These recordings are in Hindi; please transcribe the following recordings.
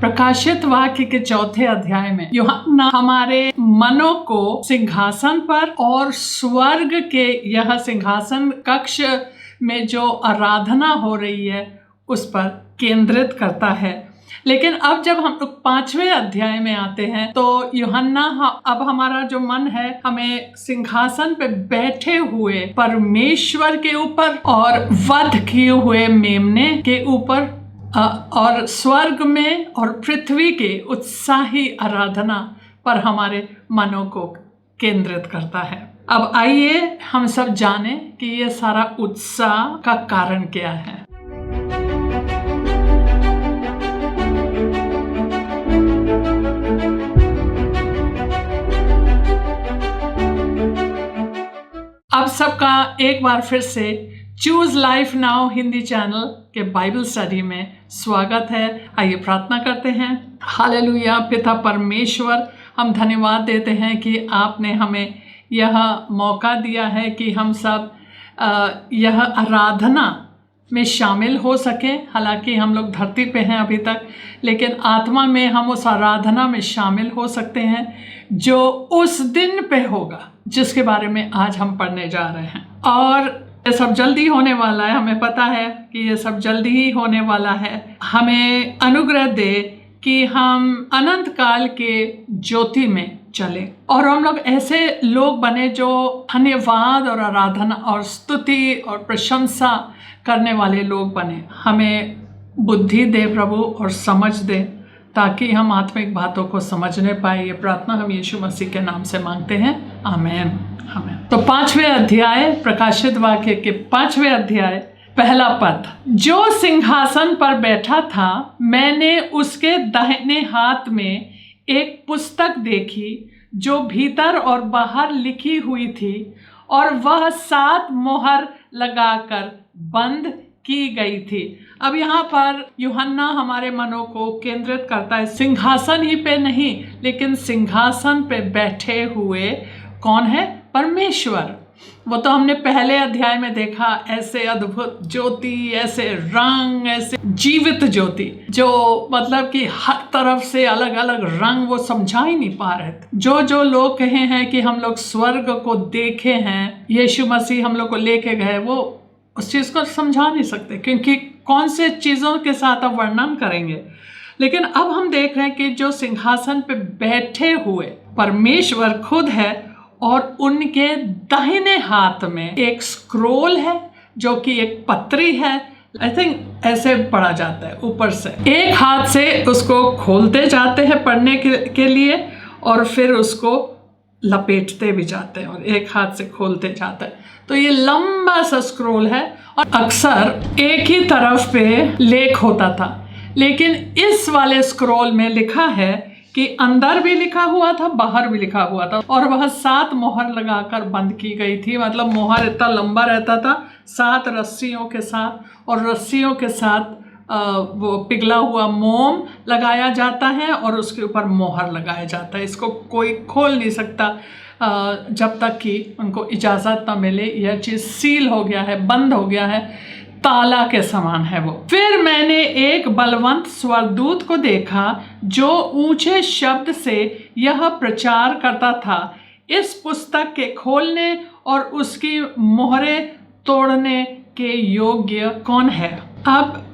प्रकाशित वाक्य के 4 अध्याय में यूहन्ना हमारे मनों को सिंहासन पर और स्वर्ग के यह सिंहासन कक्ष में जो आराधना हो रही है उस पर केंद्रित करता है। लेकिन अब जब हम लोग 5वें अध्याय में आते हैं तो यूहन्ना अब हमारा जो मन है हमें सिंहासन पे बैठे हुए परमेश्वर के ऊपर और वध किए हुए मेमने के ऊपर और स्वर्ग में और पृथ्वी के उत्साही आराधना पर हमारे मनों को केंद्रित करता है। अब आइए हम सब जानें कि ये सारा उत्साह का कारण क्या है। अब सबका एक बार फिर से choose life now Hindi channel के बाइबल स्टडी में स्वागत है। आइए प्रार्थना करते हैं। हालेलुया। पिता परमेश्वर, हम धन्यवाद देते हैं कि आपने हमें यह मौका दिया है कि हम सब यह आराधना में शामिल हो सकें। हालांकि हम लोग धरती पे हैं अभी तक, लेकिन आत्मा में हम उस आराधना में शामिल हो सकते हैं जो उस दिन पे होगा जिसके बारे में आज हम पढ़ने जा रहे हैं। और ये सब जल्दी होने वाला है, हमें पता है कि ये सब जल्दी ही होने वाला है। हमें अनुग्रह दे कि हम अनंत काल के ज्योति में चले और हम लोग ऐसे लोग बने जो धन्यवाद और आराधना और स्तुति और प्रशंसा करने वाले लोग बने। हमें बुद्धि दे प्रभु और समझ दे ताकि हम आत्मिक बातों को समझने पाए। ये प्रार्थना हम यीशु मसीह के नाम से मांगते हैं, आमीन। आमीन। तो 5वें अध्याय, प्रकाशित वाक्य के 5वें अध्याय, पहला पद। जो सिंहासन पर बैठा था, मैंने उसके दाहिने हाथ में एक पुस्तक देखी जो भीतर और बाहर लिखी हुई थी और वह 7 मोहर लगाकर बंद की गई थी। अब यहाँ पर यूहन्ना हमारे मनों को केंद्रित करता है सिंहासन ही पे नहीं, लेकिन सिंहासन पे बैठे हुए कौन है? परमेश्वर। वो तो हमने पहले अध्याय में देखा, ऐसे अद्भुत ज्योति, ऐसे रंग, ऐसे जीवित ज्योति जो मतलब कि हर तरफ से अलग अलग रंग, वो समझा ही नहीं पा रहे थे। जो लोग कहे हैं कि हम लोग स्वर्ग को देखे हैं, यीशु मसीह हम लोग को लेके गए, वो उस चीज़ को समझा नहीं सकते क्योंकि कौन से चीज़ों के साथ अब वर्णन करेंगे। लेकिन अब हम देख रहे हैं कि जो सिंहासन पे बैठे हुए परमेश्वर खुद है और उनके दाहिने हाथ में एक स्क्रोल है जो कि एक पत्री है। आई थिंक ऐसे पढ़ा जाता है ऊपर से। एक हाथ से उसको खोलते जाते हैं पढ़ने के लिए और फिर उसको लपेटते भी जाते हैं और एक हाथ से खोलते जाते हैं। तो ये लंबा सा स्क्रोल है और अक्सर एक ही तरफ पे लेख होता था, लेकिन इस वाले स्क्रोल में लिखा है कि अंदर भी लिखा हुआ था, बाहर भी लिखा हुआ था और वह 7 मोहर लगाकर बंद की गई थी। मतलब मोहर इतना लंबा रहता था, 7 रस्सियों के साथ, और रस्सियों के साथ वो पिघला हुआ मोम लगाया जाता है और उसके ऊपर मोहर लगाया जाता है। इसको कोई खोल नहीं सकता जब तक कि उनको इजाज़त ना मिले। यह चीज़ सील हो गया है, बंद हो गया है, ताला के समान है वो। फिर मैंने एक बलवंत स्वर्गदूत को देखा जो ऊंचे शब्द से यह प्रचार करता था, इस पुस्तक के खोलने और उसकी मोहरें तोड़ने के योग्य कौन है। अब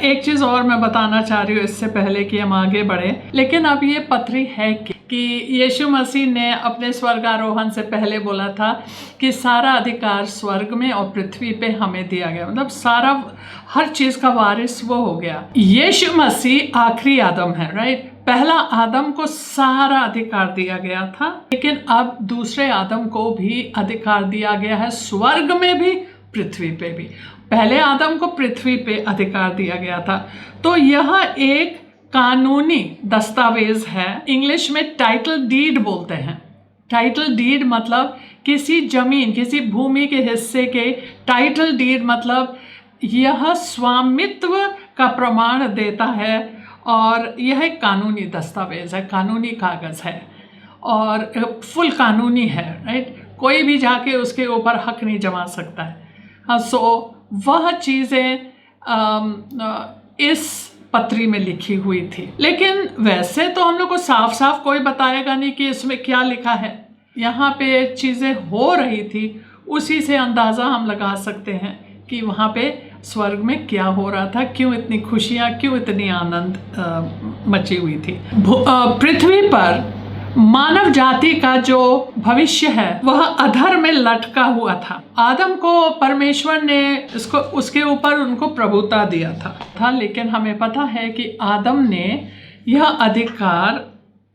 एक चीज़ और मैं बताना चाह रही हूँ इससे पहले कि हम आगे बढ़े। लेकिन अब ये पत्री है कि यीशु मसीह ने अपने स्वर्गारोहण से पहले बोला था कि सारा अधिकार स्वर्ग में और पृथ्वी पे हमें दिया गया। मतलब सारा हर चीज़ का वारिस वो हो गया। यीशु मसीह आखिरी आदम है, राइट। पहला आदम को सारा अधिकार दिया गया था, लेकिन अब दूसरे आदम को भी अधिकार दिया गया है, स्वर्ग में भी पृथ्वी पे भी। पहले आदम को पृथ्वी पे अधिकार दिया गया था। तो यह एक कानूनी दस्तावेज है। इंग्लिश में टाइटल डीड बोलते हैं। टाइटल डीड मतलब किसी जमीन, किसी भूमि के हिस्से के टाइटल डीड मतलब यह स्वामित्व का प्रमाण देता है और यह एक कानूनी दस्तावेज है, कानूनी कागज़ है और फुल कानूनी है, राइट। कोई भी जाके उसके ऊपर हक नहीं जमा सकता है। हाँ, सो वह चीज़ें इस पत्री में लिखी हुई थी। लेकिन वैसे तो हम लोग को साफ साफ कोई बताएगा नहीं कि इसमें क्या लिखा है। यहाँ पे चीज़ें हो रही थी, उसी से अंदाज़ा हम लगा सकते हैं कि वहाँ पे स्वर्ग में क्या हो रहा था, क्यों इतनी खुशियाँ, क्यों इतनी आनंद मची हुई थी। पृथ्वी पर मानव जाति का जो भविष्य है वह अधर में लटका हुआ था। आदम को परमेश्वर ने उसके ऊपर उनको प्रभुता दिया था, लेकिन हमें पता है कि आदम ने यह अधिकार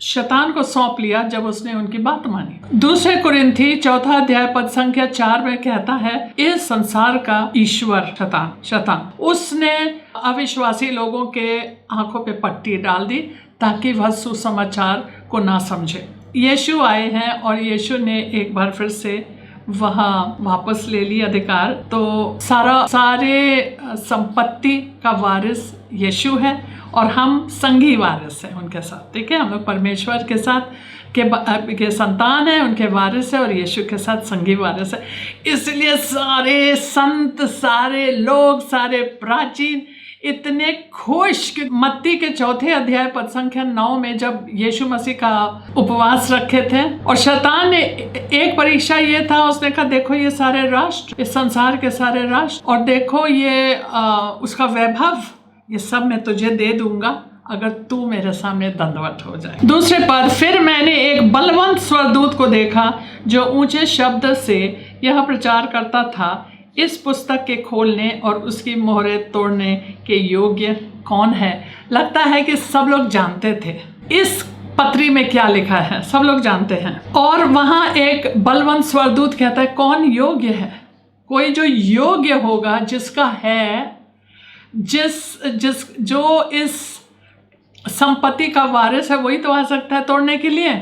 शैतान को सौंप लिया जब उसने उनकी बात मानी। दूसरे कुरिन्थी 4 अध्याय पद संख्या 4 में कहता है, इस संसार का ईश्वर शैतान उसने अविश्वासी लोगों के आंखों पे पट्टी डाल दी ताकि वह सुसमाचार को ना समझे। यीशु आए हैं और यीशु ने एक बार फिर से वह वापस ले लिया अधिकार। तो सारे संपत्ति का वारिस यीशु है और हम संगी वारिस हैं उनके साथ। ठीक है, हम लोग परमेश्वर के साथ के संतान हैं, उनके वारिस है और यीशु के साथ संगी वारिस है। इसलिए सारे संत, सारे लोग, सारे प्राचीन इतने खुश कि मत्ती के 4 अध्याय पद संख्या 9 में जब यीशु मसीह का उपवास रखे थे और शैतान ने एक परीक्षा ये था, उसने कहा देखो ये सारे राष्ट्र, इस संसार के सारे राष्ट्र, और देखो ये उसका वैभव, ये सब मैं तुझे दे दूंगा अगर तू मेरे सामने दंडवत हो जाए। दूसरे पद, फिर मैंने एक बलवंत स्वर्गदूत को देखा जो ऊंचे शब्द से यह प्रचार करता था, इस पुस्तक के खोलने और उसकी मोहरें तोड़ने के योग्य कौन है। लगता है कि सब लोग जानते थे इस पत्री में क्या लिखा है, सब लोग जानते हैं। और वहाँ एक बलवंत स्वर्गदूत कहता है कौन योग्य है। कोई जो योग्य होगा, जिसका है, जो इस संपत्ति का वारिस है, वही तो आ सकता है तोड़ने के लिए।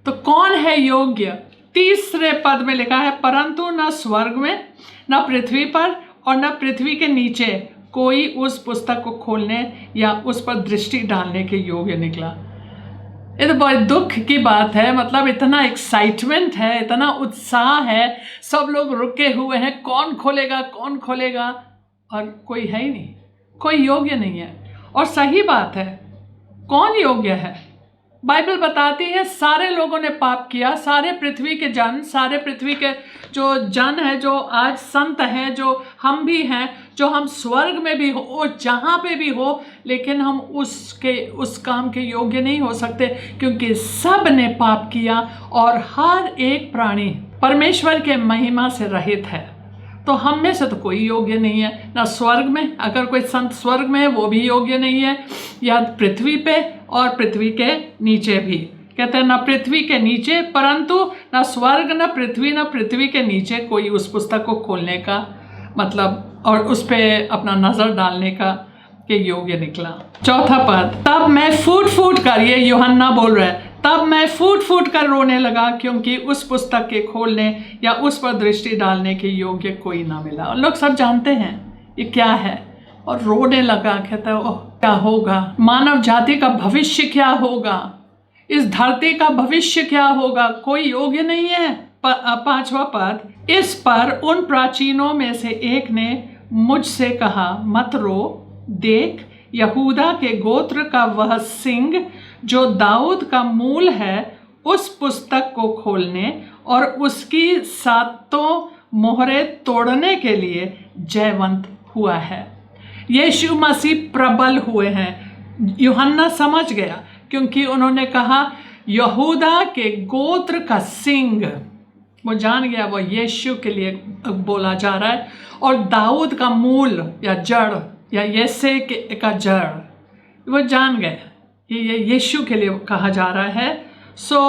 तो कौन है योग्य। तीसरे पद में लिखा है, परंतु न स्वर्ग में, न पृथ्वी पर और न पृथ्वी के नीचे कोई उस पुस्तक को खोलने या उस पर दृष्टि डालने के योग्य निकला। ये तो बहुत दुख की बात है। मतलब इतना एक्साइटमेंट है, इतना उत्साह है, सब लोग रुके हुए हैं, कौन खोलेगा कौन खोलेगा, और कोई है ही नहीं, कोई योग्य नहीं है। और सही बात है, कौन योग्य है। बाइबल बताती है सारे लोगों ने पाप किया, सारे पृथ्वी के जन, सारे पृथ्वी के जो जन है, जो आज संत हैं, जो हम भी हैं, जो हम स्वर्ग में भी हो, जहाँ पे भी हो, लेकिन हम उस काम के योग्य नहीं हो सकते क्योंकि सब ने पाप किया और हर एक प्राणी परमेश्वर के महिमा से रहित है। तो हम में से तो कोई योग्य नहीं है, ना स्वर्ग में, अगर कोई संत स्वर्ग में है वो भी योग्य नहीं है, या पृथ्वी पे और पृथ्वी के नीचे भी। कहते हैं ना पृथ्वी के नीचे, परंतु ना स्वर्ग, ना पृथ्वी के नीचे कोई उस पुस्तक को खोलने का मतलब और उस पर अपना नज़र डालने का के योग्य निकला। चौथा पद, तब मैं फूट कर, ये यूहन्ना बोल रहा है, तब मैं फूट कर रोने लगा क्योंकि उस पुस्तक के खोलने या उस पर दृष्टि डालने के योग्य कोई ना मिला। और लोग सब जानते हैं ये क्या है, और रोने लगा। कहता है ओह क्या होगा, मानव जाति का भविष्य क्या होगा, इस धरती का भविष्य क्या होगा, कोई योग्य नहीं है। पांचवा पद, इस पर उन प्राचीनों में से एक ने मुझसे कहा, मत रो, देख यहूदा के गोत्र का वह सिंह जो दाऊद का मूल है उस पुस्तक को खोलने और उसकी 7 मोहरें तोड़ने के लिए जयवंत हुआ है। यीशु मसीह प्रबल हुए हैं। यूहन्ना समझ गया क्योंकि उन्होंने कहा यहूदा के गोत्र का सिंह, वो जान गया वो यीशु के लिए बोला जा रहा है, और दाऊद का मूल या जड़ या यीशु का जड़, वो जान गए ये यीशु के लिए कहा जा रहा है। सो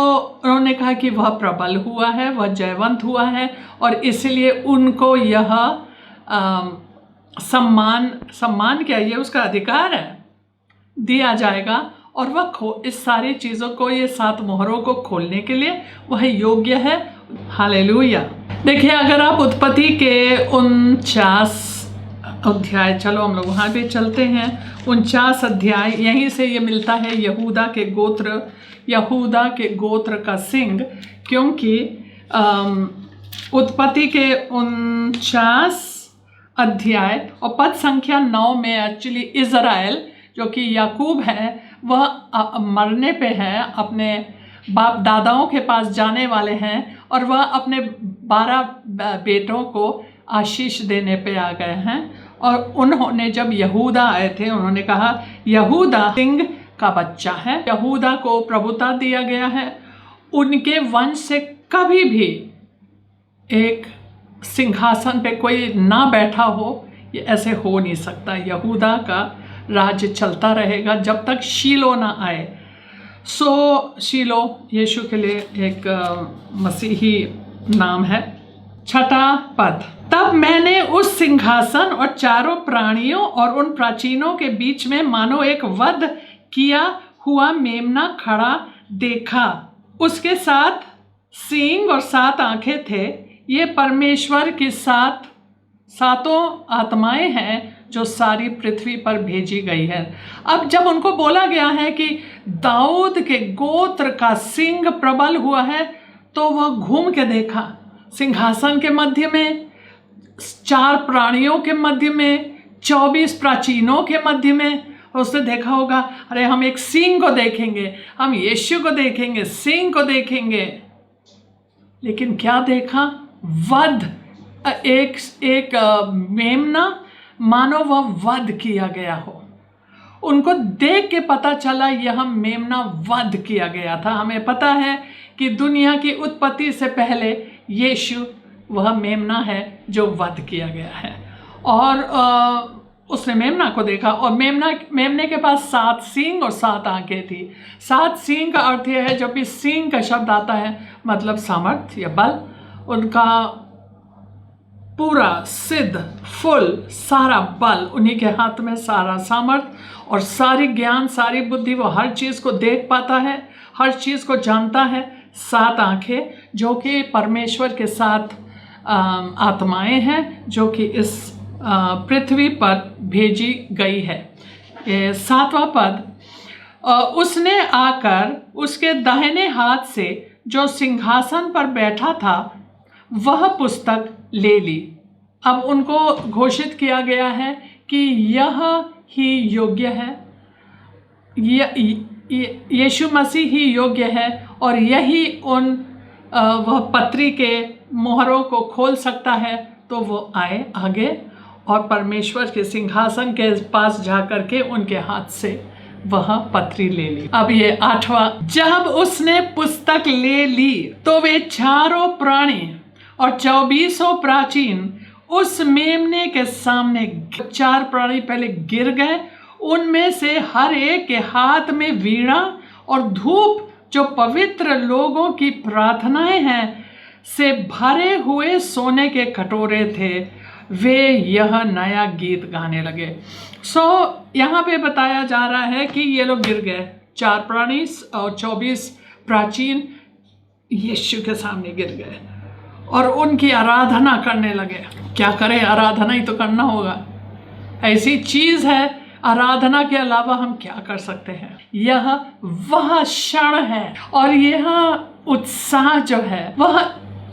उन्होंने कहा कि वह प्रबल हुआ है, वह जयवंत हुआ है, और इसलिए उनको यह सम्मान क्या, ये उसका अधिकार है, दिया जाएगा, और वह इस सारी चीज़ों को, ये 7 मोहरों को खोलने के लिए वह योग्य है। हालेलुया। देखिए अगर आप उत्पत्ति के 49 अध्याय, चलो हम लोग वहाँ भी चलते हैं, 49 अध्याय, यहीं से ये मिलता है यहूदा के गोत्र का सिंह, क्योंकि उत्पत्ति के 49 अध्याय और पद संख्या 9 में एक्चुअली इज़राइल जो कि याकूब है, वह मरने पे है, अपने बाप दादाओं के पास जाने वाले हैं और वह अपने 12 बेटों को आशीष देने पे आ गए हैं। और उन्होंने जब यहूदा आए थे, उन्होंने कहा यहूदा सिंह का बच्चा है, यहूदा को प्रभुता दिया गया है, उनके वंश से कभी भी एक सिंहासन पे कोई ना बैठा हो, ये ऐसे हो नहीं सकता। यहूदा का राज्य चलता रहेगा जब तक शीलो ना आए। शीलो यीशु के लिए एक मसीही नाम है। 6वां पद, तब मैंने उस सिंहासन और चारों प्राणियों और उन प्राचीनों के बीच में मानो एक वध किया हुआ मेमना खड़ा देखा। उसके 7 सींग और 7 आंखें थे। ये परमेश्वर की 7 आत्माएं हैं जो सारी पृथ्वी पर भेजी गई है। अब जब उनको बोला गया है कि दाऊद के गोत्र का सिंह प्रबल हुआ है, तो वह घूम के देखा सिंहासन के मध्य में, 4 प्राणियों के मध्य में, 24 प्राचीनों के मध्य में। उसने देखा होगा, अरे हम एक सिंह को देखेंगे, हम यीशु को देखेंगे, सिंह को देखेंगे। लेकिन क्या देखा? वध, एक मेमना, मानो वह वध किया गया हो। उनको देख के पता चला यह मेमना वध किया गया था। हमें पता है कि दुनिया की उत्पत्ति से पहले यीशु वह मेमना है जो वध किया गया है। और उसने मेमना को देखा और मेमने के पास 7 सींग और 7 आंखें थी। 7 सींग का अर्थ यह है, जब भी सींग का शब्द आता है मतलब सामर्थ्य या बल, उनका पूरा सिद्ध फुल सारा बल उन्हीं के हाथ में, सारा सामर्थ और सारी ज्ञान, सारी बुद्धि, वो हर चीज़ को देख पाता है, हर चीज़ को जानता है। 7 आंखें जो कि परमेश्वर के 7 आत्माएं हैं जो कि इस पृथ्वी पर भेजी गई है। 7वां पद, उसने आकर उसके दाहिने हाथ से जो सिंहासन पर बैठा था वह पुस्तक ले ली। अब उनको घोषित किया गया है कि यह ही योग्य है, यीशु मसीह ही योग्य है और यही वह पत्री के मोहरों को खोल सकता है। तो वो आए आगे और परमेश्वर के सिंहासन के पास जाकर के उनके हाथ से वह पत्री ले ली। अब ये 8वां, जब उसने पुस्तक ले ली तो वे 4 प्राणी और 24 प्राचीन उस मेमने के सामने, 4 प्राणी पहले गिर गए। उनमें से हर एक के हाथ में वीणा और धूप, जो पवित्र लोगों की प्रार्थनाएं हैं, से भरे हुए सोने के कटोरे थे। वे यह नया गीत गाने लगे। यहाँ पे बताया जा रहा है कि ये लोग गिर गए, 4 प्राणी और 24 प्राचीन यीशु के सामने गिर गए और उनकी आराधना करने लगे। क्या करें, आराधना ही तो करना होगा, ऐसी चीज़ है। आराधना के अलावा हम क्या कर सकते हैं? यह वह क्षण है और यह उत्साह जो है वह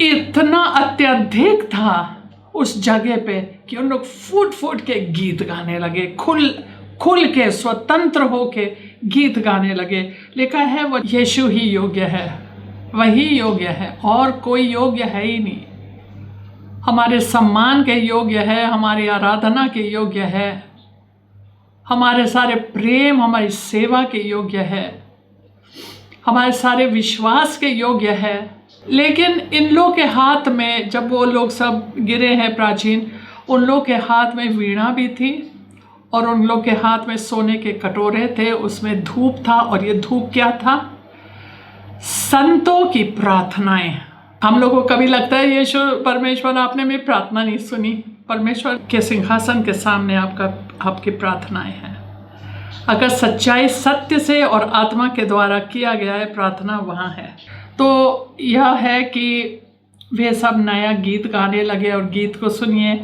इतना अत्यधिक था उस जगह पे कि उन लोग फूट फूट के गीत गाने लगे, खुल के स्वतंत्र होके गीत गाने लगे। लिखा है वह यीशु ही योग्य है, वही योग्य है और कोई योग्य है ही नहीं। हमारे सम्मान के योग्य है, हमारी आराधना के योग्य है, हमारे सारे प्रेम, हमारी सेवा के योग्य है, हमारे सारे विश्वास के योग्य है। लेकिन इन लोग के हाथ में, जब वो लोग सब गिरे हैं प्राचीन, उन लोग के हाथ में वीणा भी थी और उन लोग के हाथ में सोने के कटोरे थे, उसमें धूप था। और ये धूप क्या था? संतों की प्रार्थनाएं। हम लोगों को कभी लगता है यीशु परमेश्वर आपने मेरी प्रार्थना नहीं सुनी। परमेश्वर के सिंहासन के सामने आपकी प्रार्थनाएं हैं। अगर सच्चाई, सत्य से और आत्मा के द्वारा किया गया है, प्रार्थना वहाँ है। तो यह है कि वे सब नया गीत गाने लगे और गीत को सुनिए।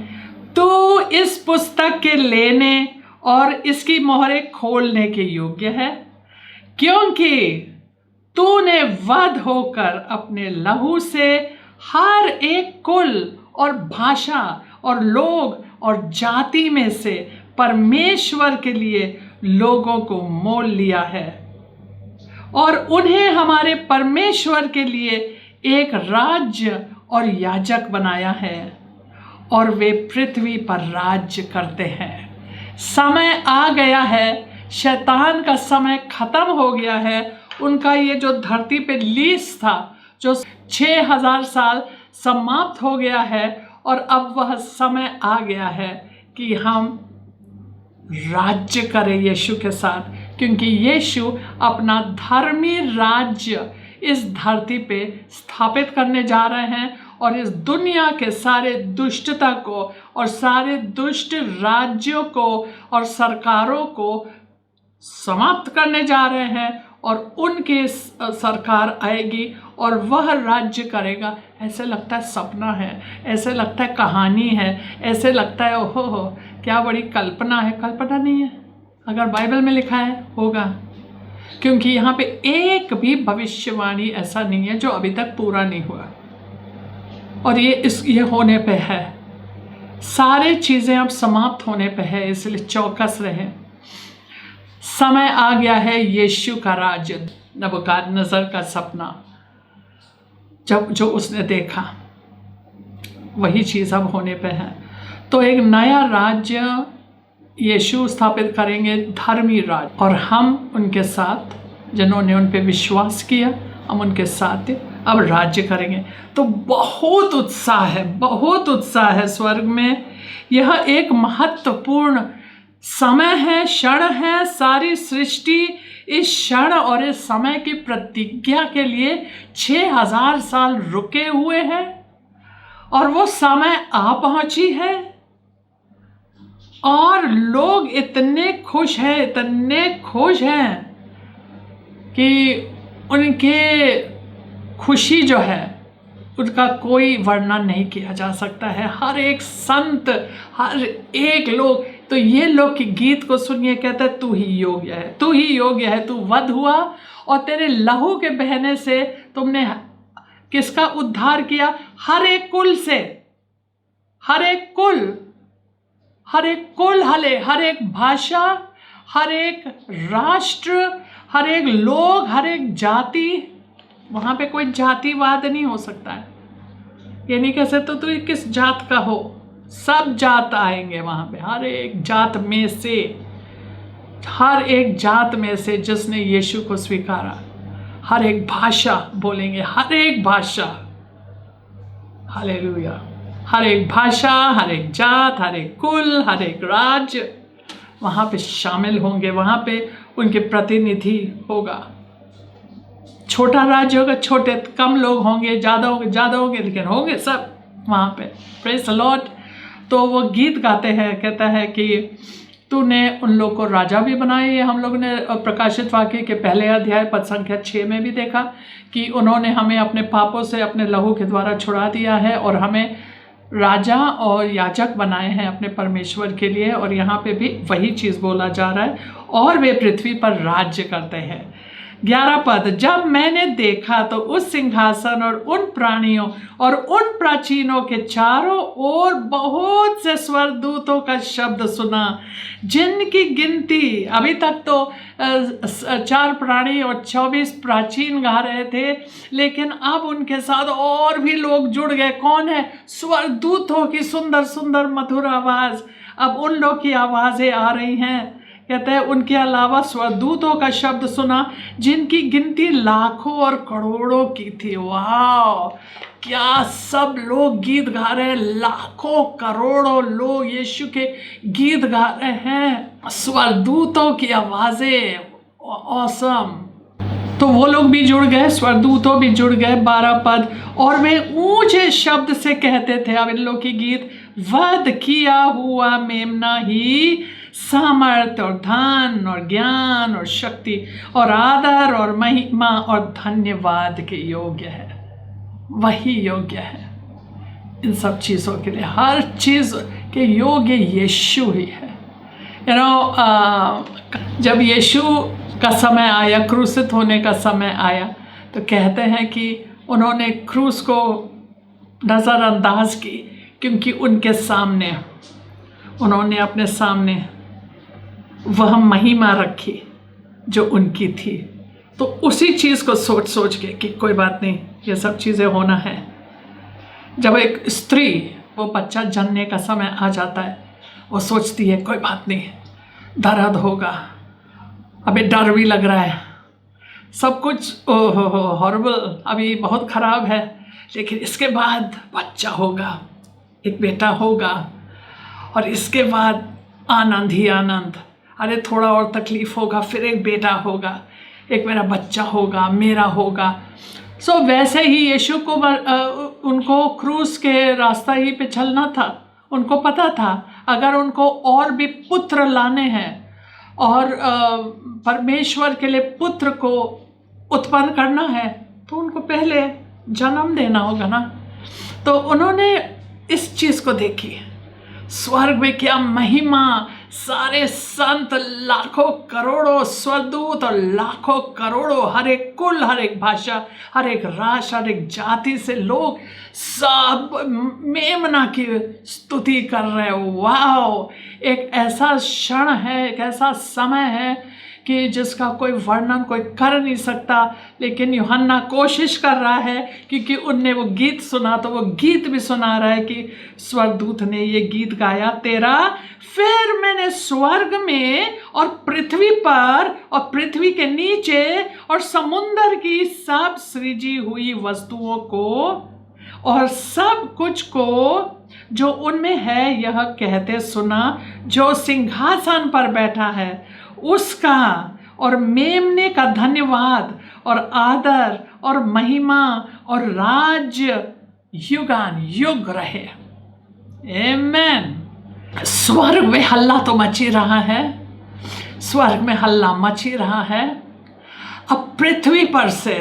तू इस पुस्तक के लेने और इसकी मोहरें खोलने के योग्य है, क्योंकि तूने वध होकर अपने लहू से हर एक कुल और भाषा और लोग और जाति में से परमेश्वर के लिए लोगों को मोल लिया है और उन्हें हमारे परमेश्वर के लिए एक राज्य और याजक बनाया है और वे पृथ्वी पर राज्य करते हैं। समय आ गया है, शैतान का समय खत्म हो गया है। उनका ये जो धरती पे लीज था जो 6000 साल समाप्त हो गया है और अब वह समय आ गया है कि हम राज्य करें यीशु के साथ, क्योंकि यीशु अपना धर्मी राज्य इस धरती पे स्थापित करने जा रहे हैं और इस दुनिया के सारे दुष्टता को और सारे दुष्ट राज्यों को और सरकारों को समाप्त करने जा रहे हैं और उनकी सरकार आएगी और वह राज्य करेगा। ऐसे लगता है सपना है, ऐसे लगता है कहानी है, ऐसे लगता है ओहो हो क्या बड़ी कल्पना है। कल्पना नहीं है, अगर बाइबल में लिखा है होगा, क्योंकि यहाँ पे एक भी भविष्यवाणी ऐसा नहीं है जो अभी तक पूरा नहीं हुआ और ये होने पे है। सारे चीज़ें अब समाप्त होने पे है, इसलिए चौकस रहें। समय आ गया है यीशु का राज्य। नबूकदनेस्सर का सपना जो उसने देखा वही चीज़ अब होने पे है। तो एक नया राज्य यीशु स्थापित करेंगे, धर्मी राज्य, और हम उनके साथ, जिन्होंने उन पे विश्वास किया, हम उनके साथ अब राज्य करेंगे। तो बहुत उत्साह है, बहुत उत्साह है स्वर्ग में। यह एक महत्वपूर्ण समय है, क्षण है। सारी सृष्टि इस क्षण और इस समय की प्रतिज्ञा के लिए 6000 साल रुके हुए हैं और वो समय आ पहुंची है और लोग इतने खुश हैं, इतने खुश हैं कि उनके खुशी जो है उसका कोई वर्णन नहीं किया जा सकता है। हर एक संत, हर एक लोग, तो ये लोग की गीत को सुनिए, कहते हैं तू ही योग्य है, तू ही योग्य है, तू वध हुआ और तेरे लहू के बहने से तुमने किसका उद्धार किया? हर एक कुल से, हर एक कुल, हर एक कुल, हर एक भाषा, हर एक राष्ट्र, हर एक लोग, हर एक जाति। वहाँ पे कोई जातिवाद नहीं हो सकता है। ये नहीं कह सकते तू किस जात का हो, सब जात आएंगे वहाँ पे। हर एक जात में से, हर एक जात में से जिसने यीशु को स्वीकारा, हर एक भाषा बोलेंगे, हर एक भाषा, हालेलुया, हर एक भाषा, हर एक जात, हर एक कुल, हर एक राज्य वहाँ पे शामिल होंगे। वहाँ पे उनके प्रतिनिधि होगा। छोटा राज्य होगा, छोटे कम लोग होंगे, ज़्यादा होंगे, लेकिन होंगे सब वहाँ पे। Praise the Lord. तो वो गीत गाते हैं, कहता है कि तूने उन लोग को राजा भी बनाए। ये हम लोगों ने प्रकाशित वाक्य के पहले अध्याय पद संख्या 6 में भी देखा कि उन्होंने हमें अपने पापों से अपने लहू के द्वारा छुड़ा दिया है और हमें राजा और याजक बनाए हैं अपने परमेश्वर के लिए। और यहाँ पे भी वही चीज़ बोला जा रहा है, और वे पृथ्वी पर राज्य करते हैं। 11 पद, जब मैंने देखा तो उस सिंहासन और उन प्राणियों और उन प्राचीनों के चारों ओर बहुत से स्वर्गदूतों का शब्द सुना, जिनकी गिनती, अभी तक तो 4 प्राणी और 24 प्राचीन गा रहे थे, लेकिन अब उनके साथ और भी लोग जुड़ गए। कौन है? स्वर्गदूतों की सुंदर सुंदर मधुर आवाज़। अब उन लोग की आवाज़ें आ रही हैं। कहते हैं उनके अलावा स्वर्गदूतों का शब्द सुना, जिनकी गिनती लाखों और करोड़ों की थी। वाह, क्या सब लोग गीत गा रहे हैं, लाखों करोड़ों लोग यीशु के गीत गा रहे हैं, स्वर्गदूतों की आवाज़ें। ऑसम। तो वो लोग भी जुड़ गए, स्वर्गदूतों भी जुड़ गए। 12 पद, और वे ऊंचे शब्द से कहते थे, अब इन लोग की गीत, वध किया हुआ मेमना ही सामर्थ्य और धन और ज्ञान और शक्ति और आदर और महिमा और धन्यवाद के योग्य है। वही योग्य है इन सब चीज़ों के लिए, हर चीज़ के योग्य यीशु ही है। जब यीशु का समय आया, क्रूसित होने का समय आया, तो कहते हैं कि उन्होंने क्रूस को नज़रअंदाज की, क्योंकि उनके सामने, उन्होंने अपने सामने वह महिमा रखी जो उनकी थी। तो उसी चीज़ को सोच सोच के कि कोई बात नहीं, ये सब चीज़ें होना है। जब एक स्त्री वो बच्चा जनने का समय आ जाता है, वो सोचती है कोई बात नहीं, दर्द होगा, अभी डर भी लग रहा है, सब कुछ ओहो हॉरिबल, अभी बहुत ख़राब है, लेकिन इसके बाद बच्चा होगा, एक बेटा होगा, और इसके बाद आनंद ही आनंद। अरे थोड़ा और तकलीफ़ होगा, फिर एक बेटा होगा, एक मेरा बच्चा होगा, मेरा होगा। सो वैसे ही यीशु को उनको क्रूस के रास्ता ही पे चलना था। उनको पता था अगर उनको और भी पुत्र लाने हैं और परमेश्वर के लिए पुत्र को उत्पन्न करना है, तो उनको पहले जन्म देना होगा ना। तो उन्होंने इस चीज़ को देखी, स्वर्ग में क्या महिमा, सारे संत, लाखों करोड़ों स्वर्गदूत और लाखों करोड़ों, हर एक कुल, हर एक भाषा, हर एक राष्ट्र, हर एक जाति से लोग सब मेमना की स्तुति कर रहे हैं। वाह, एक ऐसा क्षण है, एक ऐसा समय है कि जिसका कोई वर्णन कोई कर नहीं सकता। लेकिन यूहन्ना कोशिश कर रहा है, क्योंकि उनने वो गीत सुना, तो वो गीत भी सुना रहा है कि स्वर्गदूत ने ये गीत गाया तेरा, फिर मैंने स्वर्ग में और पृथ्वी पर और पृथ्वी के नीचे और समुद्र की सब सृजी हुई वस्तुओं को और सब कुछ को जो उनमें है, यह कहते सुना, जो सिंहासन पर बैठा है उसका और मेमने का धन्यवाद और आदर और महिमा और राज्य युगान युग रहे। आमीन। स्वर्ग में हल्ला तो मची रहा है, स्वर्ग में हल्ला मची रहा है। अब पृथ्वी पर से,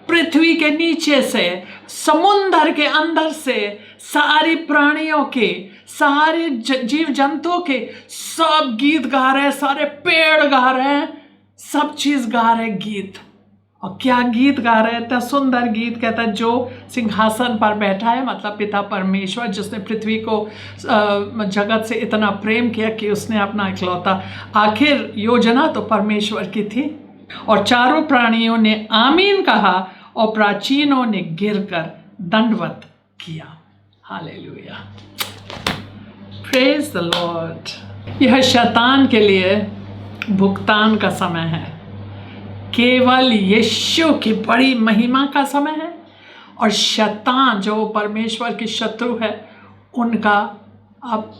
पृथ्वी के नीचे से, समुंदर के अंदर से, सारी प्राणियों के, सारे जीव जंतुओं के सब गीत गा रहे हैं, सारे पेड़ गा रहे हैं, सब चीज़ गा रहे गीत। और क्या गीत गा रहे हैं? इतना सुंदर गीत, कहता है जो सिंहासन पर बैठा है, मतलब पिता परमेश्वर, जिसने पृथ्वी को जगत से इतना प्रेम किया कि उसने अपना इकलौता, आखिर योजना तो परमेश्वर की थी। और चारों प्राणियों ने आमीन कहा और प्राचीनों ने गिरकर दंडवत किया। Hallelujah, praise the Lord. यह शैतान के लिए भुगतान का समय है, केवल यीशु की बड़ी महिमा का समय है। और शैतान जो परमेश्वर की शत्रु है, उनका अब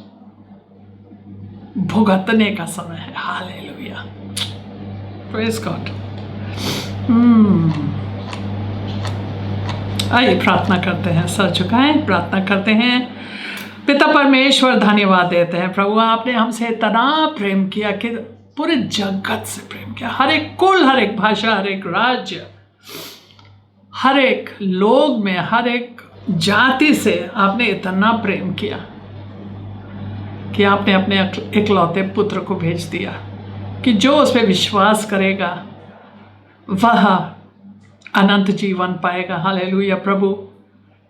भुगतने का समय है। Hallelujah, praise God. आइए प्रार्थना करते हैं, सर झुकाएं, प्रार्थना करते हैं। पिता परमेश्वर, धन्यवाद देते हैं प्रभु, आपने हमसे इतना प्रेम किया कि पूरे जगत से प्रेम किया, हर एक कुल, हर एक भाषा, हर एक राज्य, हर एक लोग में, हर एक जाति से आपने इतना प्रेम किया कि आपने अपने इकलौते पुत्र को भेज दिया कि जो उस पर विश्वास करेगा वह अनंत जीवन पाएगा। हालेलुया। प्रभु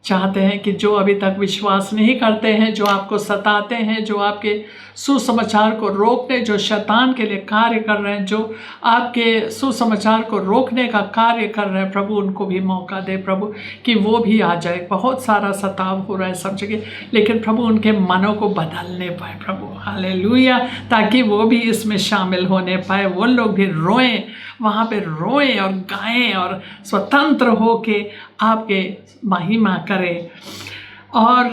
चाहते हैं कि जो अभी तक विश्वास नहीं करते हैं, जो आपको सताते हैं, जो आपके सुसमाचार को रोकने, जो शैतान के लिए कार्य कर रहे हैं, जो आपके सुसमाचार को रोकने का कार्य कर रहे हैं, प्रभु उनको भी मौका दे प्रभु, कि वो भी आ जाए। बहुत सारा सताव हो रहा है सब जगह, लेकिन प्रभु उनके मनों को बदलने पाए प्रभु। हालेलुया, ताकि वो भी इसमें शामिल होने पाए, वो लोग भी रोएं, वहाँ पे रोएं और गाएं और स्वतंत्र हो के आपके महिमा करें। और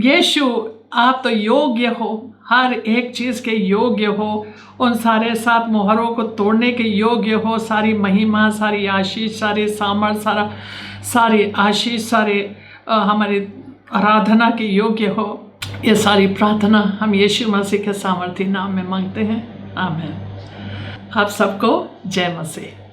यीशु, आप तो योग्य हो, हर एक चीज़ के योग्य हो, उन सारे 7 मोहरों को तोड़ने के योग्य हो। सारी महिमा, सारी आशीष, सारे सामर्थ, सारी आशीष, सारे हमारी आराधना के योग्य हो। ये सारी प्रार्थना हम यीशु मसीह के सामर्थी नाम में मांगते हैं। आमीन। आप सबको जय मसीह।